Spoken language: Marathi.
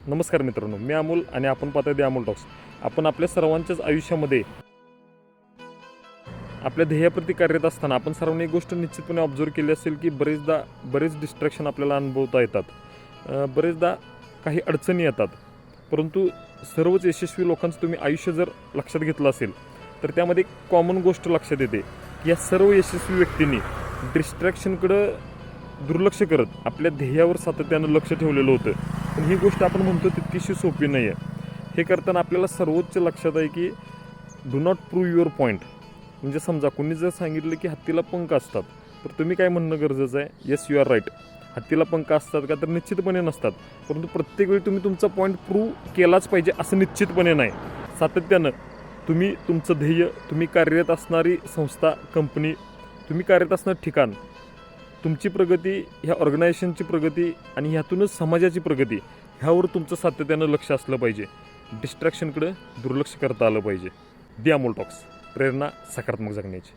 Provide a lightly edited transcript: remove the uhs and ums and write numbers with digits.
नमस्कार मित्रांनो, मी अमोल आणि आपण पाहतोय द अमोल टॉक्स. आपण आपल्या सर्वांच्याच आयुष्यामध्ये आपल्या ध्येयाप्रती कार्यरत असताना आपण सर्वांनी एक गोष्ट निश्चितपणे ऑब्झर्व केली असेल की बरेच डिस्ट्रॅक्शन आपल्याला अनुभवता येतात. बरेचदा काही अडचणी येतात, परंतु सर्वच यशस्वी लोकांचं तुम्ही आयुष्य जर लक्षात घेतलं असेल तर त्यामध्ये एक कॉमन गोष्ट लक्षात येते की या सर्व यशस्वी व्यक्तींनी डिस्ट्रॅक्शनकडं दुर्लक्ष करत आपल्या ध्येयावर सातत्यानं लक्ष ठेवलेलं होतं. पण ही गोष्ट आपण म्हणतो तितकीशी सोपी नाही आहे. हे करताना आपल्याला सर्वोच्च लक्षात आहे की do not prove your point. म्हणजे समजा कोणी जर सांगितलं की हत्तीला पंख असतात तर तुम्ही काय म्हणणं गरजेचं आहे? Yes, you are right. हत्तीला पंख असतात का? तर निश्चितपणे नसतात. परंतु प्रत्येक वेळी तुम्ही तुमचा पॉईंट प्रूव्ह केलाच पाहिजे असं निश्चितपणे नाही. सातत्यानं तुम्ही तुमचं ध्येय, तुम्ही कार्यरत असणारी संस्था, कंपनी, तुम्ही कार्यरत असणारं ठिकाण, तुमची प्रगती, ह्या ऑर्गनायझेशनची प्रगती आणि ह्यातूनच समाजाची प्रगती, ह्यावर तुमचं सातत्यानं लक्ष असलं पाहिजे. डिस्ट्रॅक्शनकडे दुर्लक्ष करता आलं पाहिजे. द अमोल टॉक्स, प्रेरणा सकारात्मक जगण्याची.